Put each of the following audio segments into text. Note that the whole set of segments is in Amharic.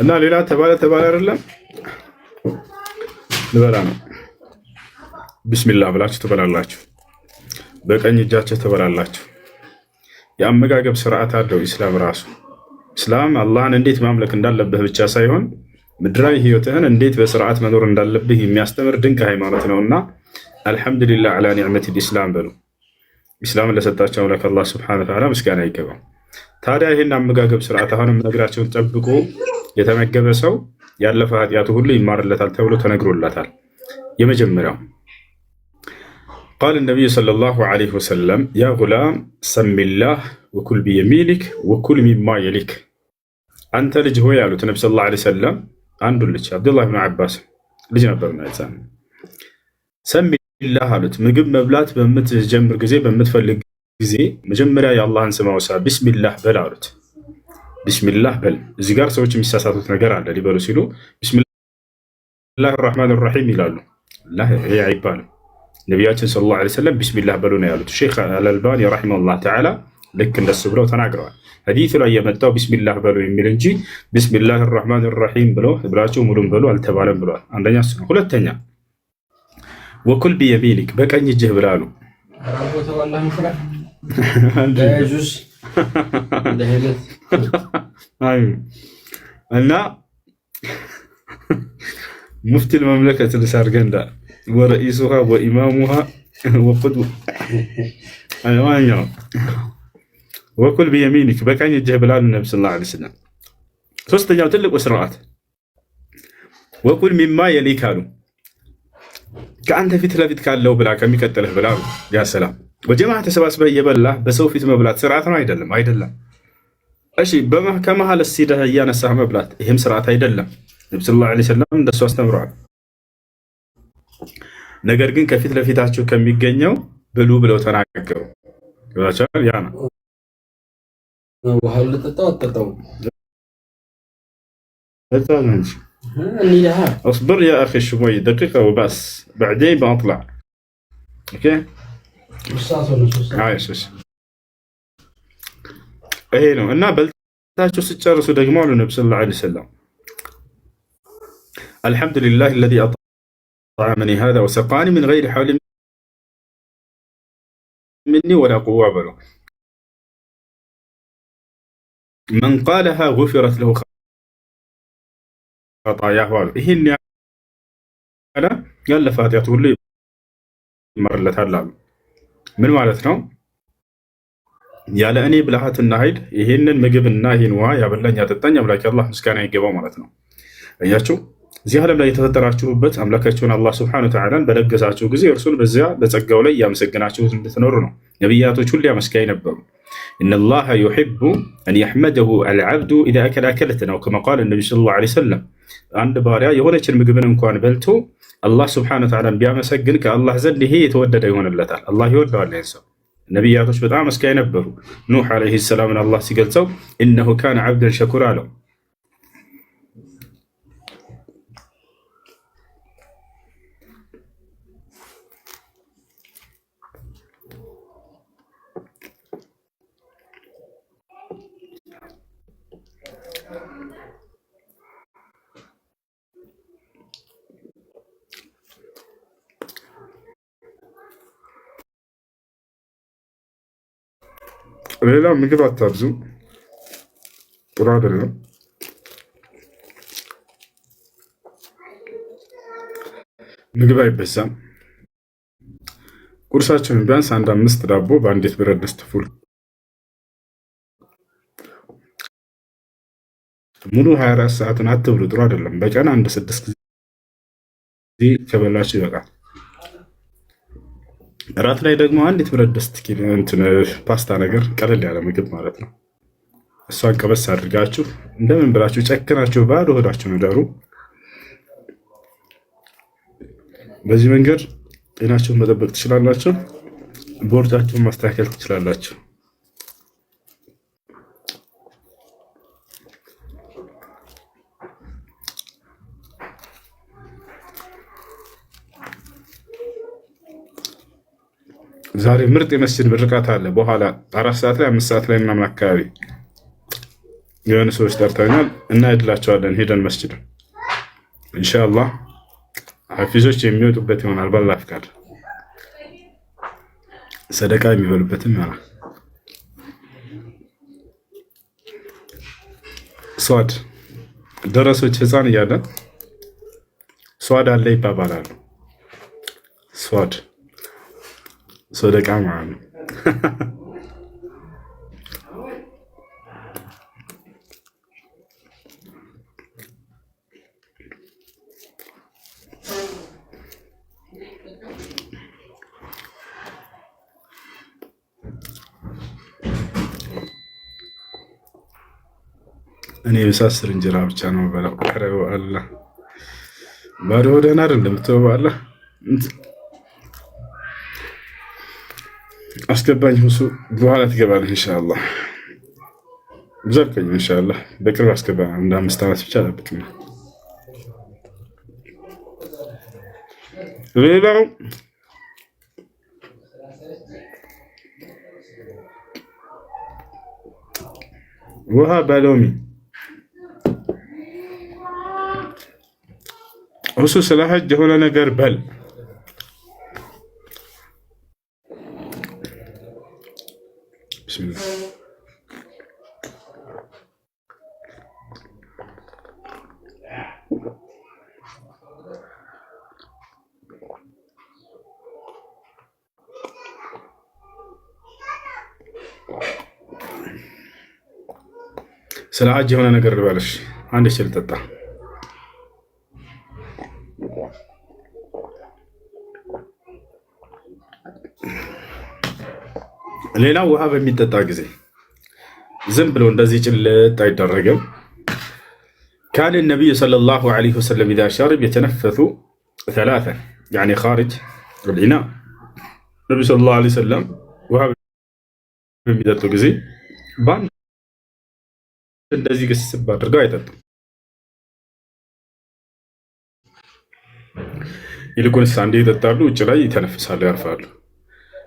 እና ሌላ ተባለ አይደለም ልበላ ነው። ቢስሚላህ ብላችሁ ትበላላችሁ። በቀኝ እጃችሁ ትበላላችሁ። የአመጋገብ ስርዓት አለው ኢስላም ራሱ። ኢስላም አላህን እንዴት ማምለክ እንዳለብህ ብቻ ሳይሆን ምድራዊ ህይወትህን እንዴት በስርዓት መኖር እንዳለብህ የሚያስተምር ድንቅ ሃይማኖት ነውና አልሐምዱሊላህ አላ ኒዕመቲል ኢስላም በሉ። ኢስላምን ለሰጣቸው አምላክ አላህ ሱብሓነሁ ወተዓላ ምስጋና ይገባው። ታዲያ ይህን አመጋገብ ስርዓት አሁንም ነገራቸውን ጠብቆ የተመገበ ሰው ያለፈ ኃጢአቱ ሁሉ ይማርለታል ተብሎ ተነግሮለታል። የመጀመሪያው ቃል ነቢዩ ሰለላሁ ዐለይሂ ወሰለም ያ ጉላም ሰሚላህ ወኩል ቢየሚኒክ ወኩል ሚማ የሊክ። አንተ ልጅ ሆይ ያሉት ነቢ ሰለላሁ ዐለይሂ ወሰለም አንዱ ልጅ አብዱላህ ብን ዓባስ ልጅ ነበር። ሰሚላህ አሉት። ምግብ መብላት በምትጀምር ጊዜ በምትፈልግ ጊዜ መጀመሪያ የአላህን ስም አውሳ፣ ቢስሚላህ በል አሉት። ቢስሚላህ በል። እዚህ ጋር ሰዎች የሚሳሳቱት ነገር አለ። ሊበሉ ሲሉ ቢስሚላህ ራህማን ራሒም ይላሉ። ይሄ አይባልም። ነቢያችን ሰለላሁ ዐለይሂ ወሰለም ቢስሚላህ በሉ ነው ያሉት። ሼክ አልአልባኒ ረሒመሁላህ ተዓላ ልክ እንደሱ ብለው ተናግረዋል። ሐዲሱ ላይ የመጣው ቢስሚላህ በሉ የሚል እንጂ ቢስሚላህ ራህማን ራሒም ብላችሁ ሙሉም በሉ አልተባለም ብለዋል። አንደኛ እሱ ነው። ሁለተኛ ወኩል ቢየሚኒክ በቀኝ እጅህ ብላሉ። እና ሙፍቲ المملكة ልሳርገንዳ ወረኢሱሃ ወኢማሙሃ ወቁድዋ ወኩል ቢየሚኒክ በቀኝ እጅህ ብላሉ ነቢ ሰለላሁ ዐለይሂ ወሰለም። ሶስተኛው ትልቁ ስርዓት ወኩል ሚማ የሊክ አሉ። ከአንተ ፊት ለፊት ካለው ብላ ከሚቀጥልህ ብላ። ያ ሰላም በጀማዓ ተሰባስበህ እየበላህ በሰው ፊት መብላት ስርዓት ነው አይደለም? አይደለም። እሺ ከመሀል ሲደህ እያነሳህ መብላት ይህም ስርዓት አይደለም። ነቢ ሰለላሁ ዐለይሂ ወሰለም እንደሱ አስተምረዋል። ነገር ግን ከፊት ለፊታችሁ ከሚገኘው ብሉ ብለው ተናገሩ። ያ ነው اصبر يا اخي شوي دقيقة وبس بعدين بطلع. اوكي عايش ይሄ ነው እና በልታችሁ ስጨርሱ ደግሞ አሉ ነብዩ ሰለላሁ ዐለይሂ ወሰለም አልሐምዱሊላህ الذي أطعمني هذا وسقاني من غير حول مني ولا قوة بلو من قالها غفرت له خطاياه አሉ። ይሄን ያለ ያለፈ ኃጢአቱ ሁሉ ይማርለታል አሉ። ምን ማለት ነው? ያለ እኔ ብልሃትና ኃይል ይሄንን ምግብና ይሄን ውሃ ያበላኝ ያጠጣኝ አምላክ አላህ ምስጋና ይገባው ማለት ነው። እያችሁ እዚህ ዓለም ላይ የተፈጠራችሁበት አምላካችሁን አላህ ሱብሓነሁ ወተዓላን በለገሳችሁ ጊዜ እርሱን በዚያ በጸጋው ላይ ያመሰግናችሁት እንድትኖሩ ነው። ነቢያቶች ሁሉ አመስጋኝ ነበሩ። ኢነላሃ ዩሒቡ አን የሕመደሁ አልዓብዱ ኢዛ አከለ አከለትን አው ከማ ቃለ ነቢዩ ሰለላሁ ዐለይሂ ወሰለም። አንድ ባሪያ የሆነችን ምግብን እንኳን በልቶ አላህ ሱብሓነሁ ወተዓላን ቢያመሰግን ከአላህ ዘንድ ይሄ የተወደደ ይሆንለታል። አላህ ይወደዋል ይህን ሰው። ነቢያቶች በጣም አመስጋኝ ነበሩ። ኑህ ዐለይሂ ሰላምን አላህ ሲገልጸው ኢነሁ ካነ ዐብደን ሸኩራ አለው። ሌላ ምግብ አታብዙ፣ ጥሩ አይደለም። ምግብ አይበዛም። ቁርሳችንን ቢያንስ 5 ዳቦ በአንዲት ብረት ድስት ፉል ሙሉ 24 ሰዓትን አትብሉ፣ ጥሩ አይደለም። በቀን 6 ጊዜ ከበላችሁ ይበቃል። እራት ላይ ደግሞ አንዲት ብረት ድስት ፓስታ ነገር ቀለል ያለ ምግብ ማለት ነው። እሷን ቀበስ አድርጋችሁ እንደምን ብላችሁ ጨክናችሁ ባዶ ሆዳችሁን እደሩ። በዚህ መንገድ ጤናችሁን መጠበቅ ትችላላችሁ፣ ቦርጫችሁን ማስተካከል ትችላላችሁ። ዛሬ ምርጥ የመስጂድ ምርቃት አለ። በኋላ 4 ሰዓት ላይ 5 ሰዓት ላይ ምናምን አካባቢ የሆነ ሰዎች ጠርተውኛል እና እድላቸዋለን ሄደን መስጂድ ኢንሻአላህ ሐፊዞች የሚወጡበት ይሆናል። በአላህ ፍቃድ ሰደቃ የሚበሉበትም ይሆናል። ሷድ ደረሶች ህፃን እያለ ሷድ አለ ይባባላሉ። ሷድ ሰደቃ ማለት ነው። እኔ የምሳስር እንጀራ ብቻ ነው በላው። ኧረ በአላህ ባዶ ደህና አይደል እንደምትወው በአላህ አስገባኝ። ሁሱ በኋላ ትገባለህ ኢንሻአላህ። ዘርቀኝ ኢንሻአላህ በቅርብ አስገባ። እንደ 5 ዓመት ብቻ ጠብቅና ሌላው ውሃ ባሎሚ እሱ ስለ ሐጅ የሆነ ነገር በል። ቢስሚላህ ስለ ሐጅ የሆነ ነገር ልበልሽ። አንድ ችል ጠጣ። ሌላው ውሃ በሚጠጣ ጊዜ ዝም ብሎ እንደዚህ ጭልጥ አይደረግም። ካን النبي صلى الله عليه وسلم اذا شرب يتنفث ثلاثا يعني خارج الاناء النبي صلى الله عليه وسلم ውሃ በሚጠጡ ጊዜ ባን እንደዚህ ግስብ አድርገው አይጠጡም። ይልቁንስ አንዴ ይጠጣሉ፣ ውጭ ላይ ይተነፍሳሉ፣ ያርፋሉ።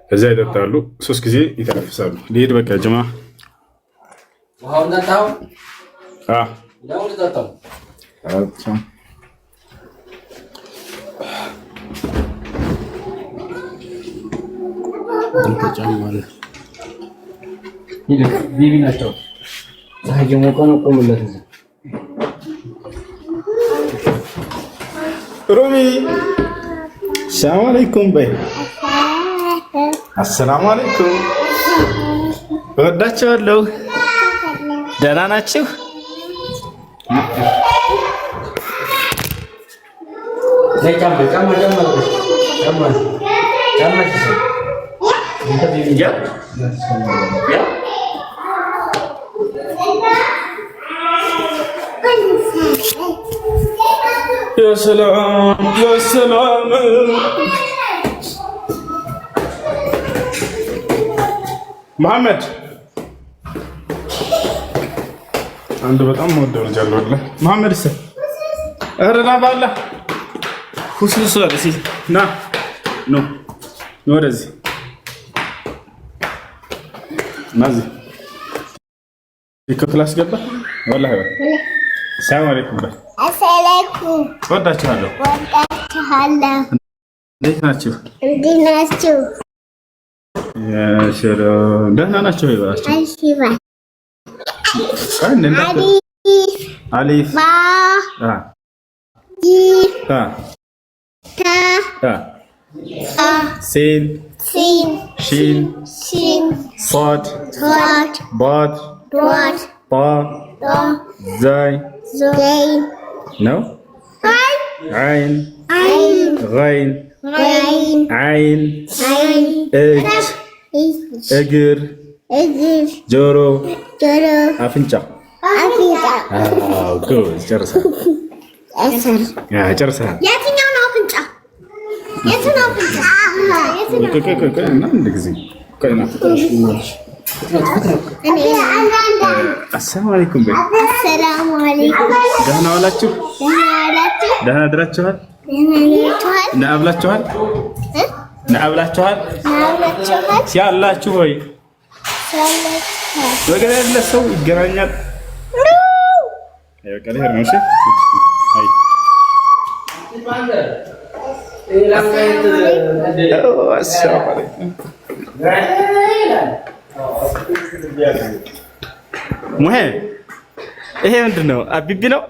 ከዛ ይጠጣሉ፣ 3 ጊዜ ይተነፍሳሉ። ልሄድ በቃ ጀማ ውሃውን ጠጣው። ነው ጠጣው። ቢቢ ናቸው። ፀሐይ የሞቀ ነው። ቆምለት እዚህ ሮሚ ሰላም አለይኩም በይ። አሰላሙ አለይኩም እወዳችኋለሁ። ደህና ናችሁ? يا سلام يا سلام محمد عنده በጣም ወደው ልጅ አለ ወላ መሐመድ ሰ አረና ባላ ሁስሉስ ወደሲ ና ኖ ወደዚህ ማዚ ይከፍላስ ገባ ወላሂ ሰላም አለይኩም በል። አሰላኩም ወዳችኋለሁ። እንዴት ናችሁ? ደህና ናቸው ይባላችሁ። አሊፍ ሲን ሺን ሷድ ባት ጣ زاي نو عين غين عين اج اجر جورو افنجا جوز جرسها جرسها የትኛው ነው አፍንጫ? የትኛው አፍንጫ? السلام عليكم بي. السلام عليكم. دهنا ولاችሁ? ደህና አድራችኋል? ነአብላችኋል? ነአብላችኋል? ያላችሁ ወይ? ወገን ያለ ሰው ይገናኛል። በቃ ልሄድ ነው። እሺ ሙሄ ይሄ ምንድን ነው? አቢቢ ነው።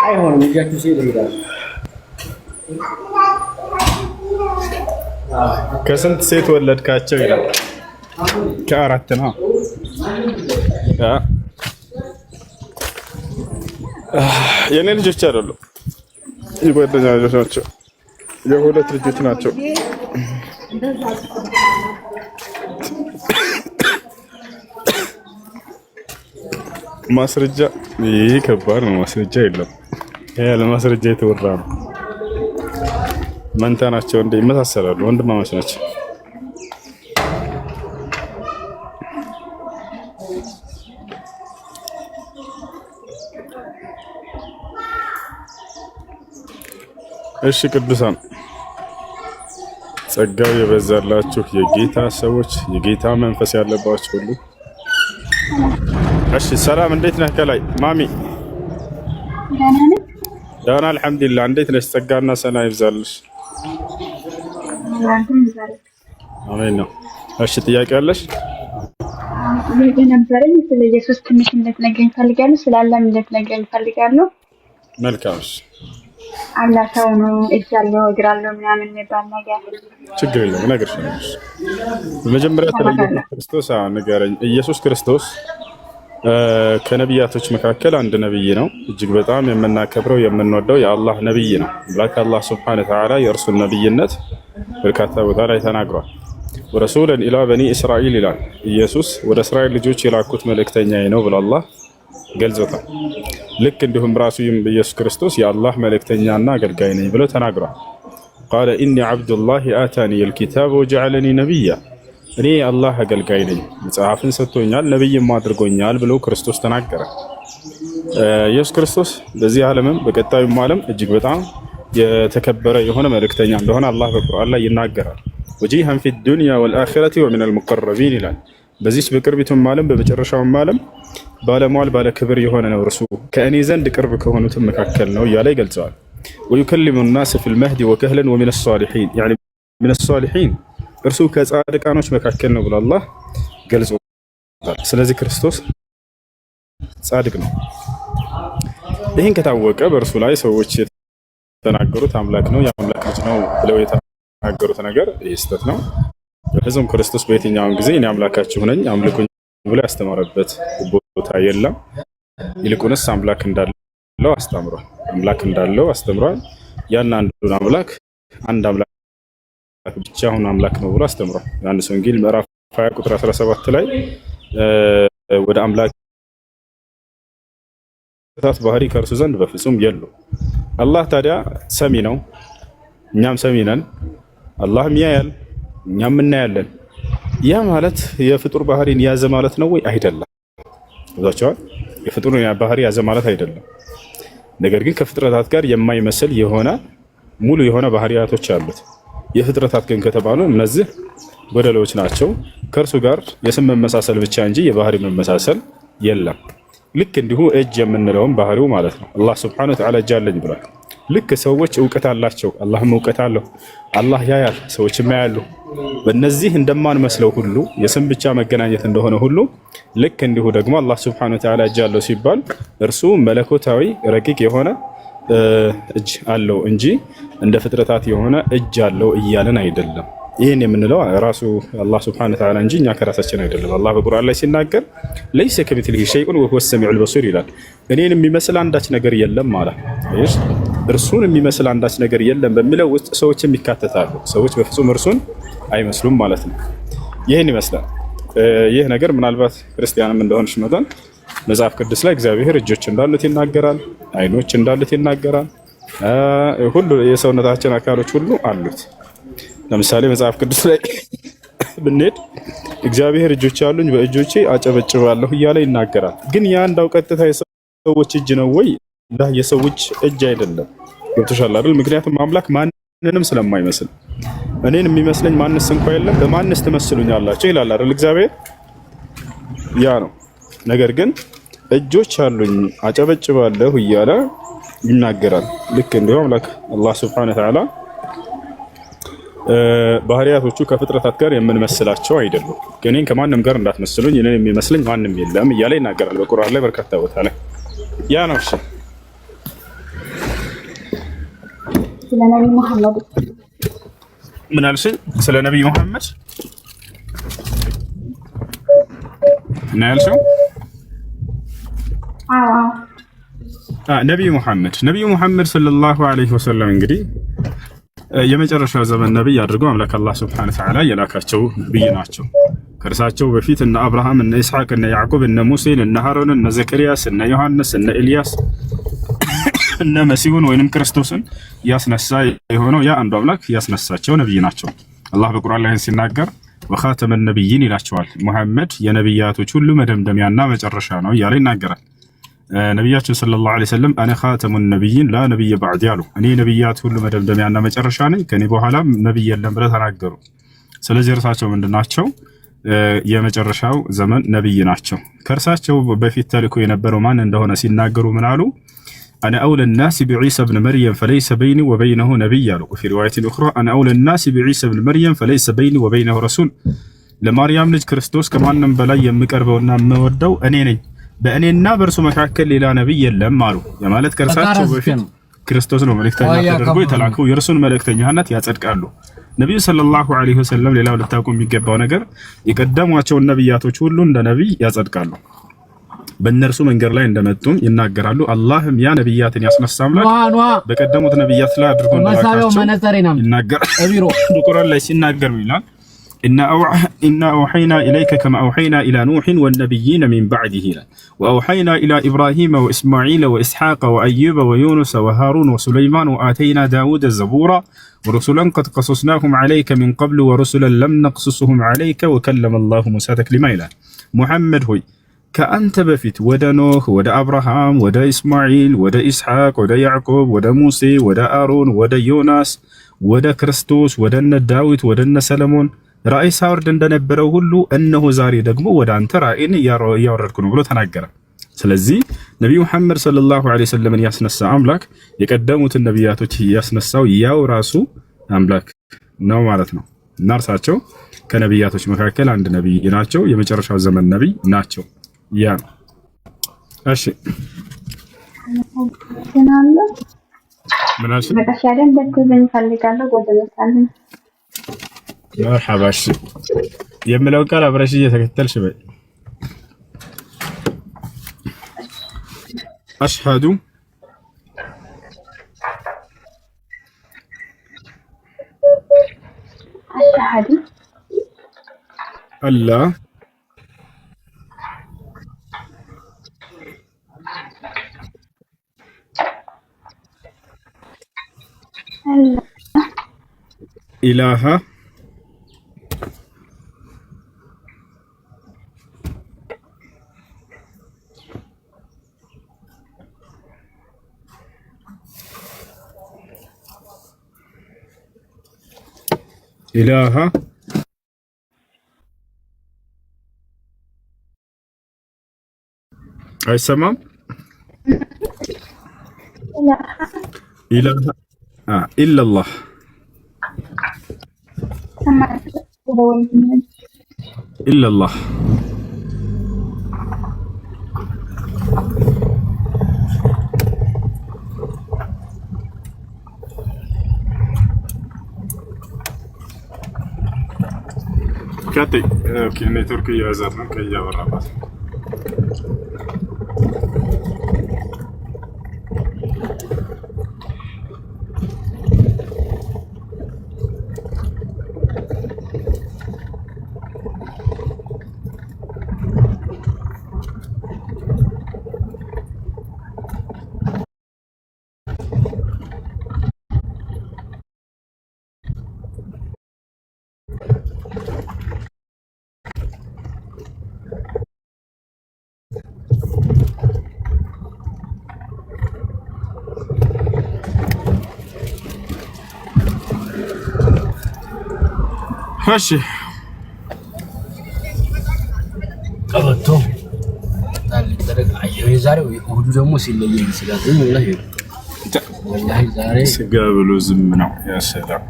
አይሆንም እጃችሁ ሲል ይሄዳል። ከስንት ሴት ወለድካቸው ይላል። ከአራት ነው። የኔ ልጆች አይደሉም፣ የጓደኛ ልጆች ናቸው። የሁለት ልጆች ናቸው። ማስረጃ ይሄ ከባድ ነው። ማስረጃ የለም። ይሄ ያለ ማስረጃ የተወራ ነው። መንታ ናቸው እንደ ይመሳሰላሉ። ወንድማማች ናቸው። እሺ ቅዱሳን ጸጋው የበዛላችሁ የጌታ ሰዎች፣ የጌታ መንፈስ ያለባችሁ ሁሉ እሺ ሰላም፣ እንዴት ነህ? ከላይ ማሚ ደህና አልሐምዱሊላህ። እንዴት ነሽ? ጸጋና ሰላም ይብዛልሽ። አሜን ነው። እሺ ጥያቄ አለሽ? ጥያቄ ነበረኝ። ስለ ኢየሱስ ትንሽ እንድትነግረኝ እፈልጋለሁ። ስለ አላህ እንድትነግረኝ እፈልጋለሁ። መልካም። አላህ ሰው ነው፣ እጅ አለው፣ እግር አለው ምናምን የሚባል ነገር ችግር የለም እነግርሻለሁ። በመጀመሪያ ስለ ክርስቶስ ንገረኝ። ኢየሱስ ክርስቶስ ከነቢያቶች መካከል አንድ ነብይ ነው። እጅግ በጣም የምናከብረው የምንወደው የአላህ ነብይ ነው። አምላክ አላህ ሱብሓነሁ ወተዓላ የእርሱን ነብይነት በርካታ ቦታ ላይ ተናግሯል። ወረሱለን ኢላ በኒ እስራኤል ይላል። ኢየሱስ ወደ እስራኤል ልጆች የላኩት መልእክተኛዬ ነው ብሎ አላህ ገልጾታል። ልክ እንዲሁም ራሱ ኢየሱስ ክርስቶስ የአላህ መልእክተኛና አገልጋይ ነኝ ብሎ ተናግሯል። ቃለ ኢኒ ዐብዱላሂ አታኒ አልኪታበ ወጀዐለኒ ነቢያ፣ እኔ የአላህ አገልጋይ ነኝ፣ መጽሐፍን ሰጥቶኛል፣ ነብይም አድርጎኛል ብሎ ክርስቶስ ተናገረ። ኢየሱስ ክርስቶስ በዚህ ዓለምም በቀጣዩም ዓለም እጅግ በጣም የተከበረ የሆነ መልእክተኛ እንደሆነ አላህ በቁርአን ላይ ይናገራል። ወጂሃን ፊ ዱንያ ወልአኺረቲ ወሚነል ሙቀረቢን ይላል። በዚህች በቅርቢቱም ዓለም በመጨረሻውም ዓለም ባለሟል ባለ ክብር የሆነ ነው፣ እርሱ ከእኔ ዘንድ ቅርብ ከሆኑትም መካከል ነው እያለ ይገልጸዋል። ወዩከሊሙ ናስ ፊል መህዲ ወከህለን ወሚነ ሷሊሒን ያኒ ሚነ ሷሊሒን፣ እርሱ ከጻድቃኖች መካከል ነው ብሎ አላህ ገልጾታል። ስለዚህ ክርስቶስ ጻድቅ ነው። ይህን ከታወቀ በእርሱ ላይ ሰዎች የተናገሩት አምላክ ነው፣ የአምላክ ልጅ ነው ብለው የተናገሩት ነገር ይህ ስህተት ነው። በፍጹም ክርስቶስ በየትኛውን ጊዜ እኔ አምላካችሁ ነኝ አምልኩኝ ብሎ ያስተማረበት ቦታ የለም። ይልቁንስ አምላክ እንዳለው አስተምሯል። አምላክ እንዳለው አስተምሯል። ያን አንዱን አምላክ አንድ አምላክ ብቻውን አምላክ ነው ብሎ አስተምሯል። ዮሐንስ ወንጌል ምዕራፍ 20 ቁጥር 17 ላይ ወደ አምላክ ባህሪ ከእርሱ ዘንድ በፍጹም የለው። አላህ ታዲያ ሰሚ ነው፣ እኛም ሰሚ ነን። አላህም ያያል፣ እኛም እናያለን። ያ ማለት የፍጡር ባህሪን ያዘ ማለት ነው ወይ? አይደለም። ወዛቸዋል የፍጡር ባህሪ ያዘ ማለት አይደለም። ነገር ግን ከፍጥረታት ጋር የማይመስል የሆነ ሙሉ የሆነ ባህሪያቶች አሉት። የፍጥረታት ግን ከተባሉ እነዚህ ጎደሎች ናቸው። ከእርሱ ጋር የስም መመሳሰል ብቻ እንጂ የባህሪ መመሳሰል የለም። ልክ እንዲሁ እጅ የምንለውም ባህሪው ማለት ነው። አላህ ሱብሓነሁ ወተዓላ እጅ አለኝ ብሏል። ልክ ሰዎች እውቀት አላቸው፣ አላህም እውቀት አለው። አላህ ያያል፣ ሰዎችም ያያሉ። በእነዚህ እንደማንመስለው ሁሉ የስም ብቻ መገናኘት እንደሆነ ሁሉ ልክ እንዲሁ ደግሞ አላህ ሱብሓነሁ ወተዓላ እጅ አለው ሲባል እርሱ መለኮታዊ ረቂቅ የሆነ እጅ አለው እንጂ እንደ ፍጥረታት የሆነ እጅ አለው እያለን አይደለም። ይህን የምንለው ራሱ አላህ ሱብሓነሁ ወተዓላ እንጂ እኛ ከራሳችን አይደለም። አላህ በቁርአን ላይ ሲናገር ለይሰ ከሚስሊሂ ሸይኡን ወሁወ ሰሚዑል በሲር ይላል። እኔን የሚመስል አንዳች ነገር የለም ማለት ነው። እርሱን የሚመስል አንዳች ነገር የለም በሚለው ውስጥ ሰዎችም ይካተታሉ። ሰዎች በፍጹም እርሱን አይመስሉም ማለት ነው። ይህን ይመስላል። ይህ ነገር ምናልባት ክርስቲያንም እንደሆነች መጠን መጽሐፍ ቅዱስ ላይ እግዚአብሔር እጆች እንዳሉት ይናገራል፣ አይኖች እንዳሉት ይናገራል። ሁሉ የሰውነታችን አካሎች ሁሉ አሉት። ለምሳሌ መጽሐፍ ቅዱስ ላይ ብንሄድ እግዚአብሔር እጆች አሉኝ በእጆቼ አጨበጭባለሁ እያለ ይናገራል። ግን ያ እንዳው ቀጥታ የሰዎች እጅ ነው ወይ? የሰዎች እጅ አይደለም። ገብቶሻል አይደል? ምክንያቱም አምላክ ማን ማንንም ስለማይመስል እኔን የሚመስለኝ ማንስ እንኳ የለም በማንስ ትመስሉኛላችሁ ይላል አይደል እግዚአብሔር። ያ ነው። ነገር ግን እጆች አሉኝ አጨበጭባለሁ እያለ ይናገራል። ልክ እንዲሁ አምላክ አላህ ሱብሓነሁ ወተዓላ ባህሪያቶቹ ከፍጥረታት ጋር የምንመስላቸው አይደሉም። እኔን ከማንም ጋር እንዳትመስሉኝ እኔን የሚመስለኝ ማንም የለም እያለ ይናገራል በቁርአን ላይ በርካታ ቦታ ላይ። ያ ነው። እሺ ስለ ነብዩ መሐመድ ምን አልሽኝ? ስለ ነብዩ መሐመድ ነው ያልሽው? ነብዩ መሐመድ ሰለላሁ ዐለይሂ ወሰለም እንግዲህ የመጨረሻው ዘመን ነብይ አድርገው አምላክ አላህ ሱብሓነሁ ወተዓላ የላካቸው ነብይ ናቸው። ከእርሳቸው በፊት እነ አብርሃም፣ እነ ኢስሐቅ፣ እነ ያዕቆብ፣ እነ ሙሴን፣ እነ ሃሮን፣ እነ ዘከርያስ፣ እነ ዮሐንስ፣ እነ ኤልያስ፣ እነ መሲሁን ወይንም ክርስቶስን ያስነሳ የሆነው ያ አንዱ አምላክ ያስነሳቸው ነብይ ናቸው። አላህ በቁርአን ላይ ሲናገር ወኻተመ ነብይን ይላቸዋል። ሙሐመድ የነብያቶች ሁሉ መደምደሚያና መጨረሻ ነው እያለ ይናገራል። ነቢያችን ሰለላሁ ዐለይሂ ወሰለም አነ ኻተሙ ነብይን ላ ነብይ ባዕዲ አሉ። እኔ ነብያት ሁሉ መደምደሚያና መጨረሻ ነኝ፣ ከኔ በኋላ ነብይ የለም ብለው ተናገሩ። ስለዚህ እርሳቸው ምንድናቸው? የመጨረሻው ዘመን ነብይ ናቸው። ከእርሳቸው በፊት ተልኮ የነበረው ማን እንደሆነ ሲናገሩ ምን አሉ? አነ አውለ ናሲ ቢዒሳ ብን መርየም ፈለይሰ በይኒ ወበይነሁ ነቢይ አሉ። ወፊ ሪዋየትን ኡኽራ አነ አውለ ናሲ ቢዒሳ ብን መርየም ፈለይሰ በይኒ ወበይነሁ ረሱል። ለማርያም ልጅ ክርስቶስ ከማንም በላይ የምቀርበውና የምወደው እኔ ነኝ፣ በእኔና በእርሱ መካከል ሌላ ነብይ የለም አሉ። የማለት ከእርሳቸው በፊት ክርስቶስ ነው መልእክተኛ ተደርጎ የተላከው፣ የእርሱን መልእክተኛነት ያጸድቃሉ። ነብዩ ሰለላሁ ዐለይሂ ወሰለም ሌላው ልታውቁ የሚገባው ነገር የቀደሟቸውን ነብያቶች ሁሉ እንደ ነብይ ያጸድቃሉ። በእነርሱ መንገድ ላይ እንደመጡም ይናገራሉ። አላህም ያ ነብያትን ያስነሳ አምላክ በቀደሙት ነብያት ላይ አድርጎ እንደላካቸው ይናገራል። በቁርአን ላይ ሲናገር ይላል إنا أوحينا إليك كما أوحينا إلى نوح والنبيين من بعده وأوحينا إلى إبراهيم وإسماعيل وإسحاق وأيوب ويونس وهارون وسليمان وآتينا داود الزبورا ورسلا قد قصصناهم عليك من قبل ورسلا لم نقصصهم عليك وكلم الله موسى تكليما إلى محمد هوي كأنت بفيت ودا نوح ودا أبراهام ودا إسماعيل ودا إسحاق ودا يعقوب ودا موسى ودا آرون ودا يونس ودا كريستوس ودا داود ودا سلمون ራእይ ሳወርድ እንደነበረው ሁሉ እነሆ ዛሬ ደግሞ ወደ አንተ ራእይን እያወረድኩ ነው ብሎ ተናገረ። ስለዚህ ነብዩ መሐመድ ሰለላሁ ዐለይሂ ወሰለም ያስነሳ አምላክ የቀደሙትን ነብያቶች ያስነሳው ያው ራሱ አምላክ ነው ማለት ነው። እና እርሳቸው ከነብያቶች መካከል አንድ ነብይ ናቸው፣ የመጨረሻው ዘመን ነብይ ናቸው። ያ እሺ ምናልሽ በቃሻለን በኩልን ፈልጋለሁ ወደለታለን مرحبا የምለው ቃል አብረሽ እየተከተልሽ በይ። አሽሃዱ አላ ኢላሃ ኢላሃ አይሰማም። ኢላሃ ኢላላህ ኢላላህ كاتي اوكي انا تركيا زرنا كيا ورابط እሺ ቀበቶ ታልተረጋ የዛሬው እሁዱ ደግሞ ሲለየኝ ስለዚህ ወላሂ ዛሬ ስጋ ብሎ ዝም ነው ያሰላም።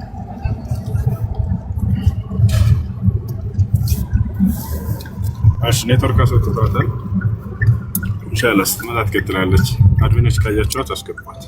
እሺ ኔትወርክ አስወጥቷታል። ኢንሻአላህ ስትመጣ ትቀጥላለች። አድሚኖች ካያችኋት አስገቧት።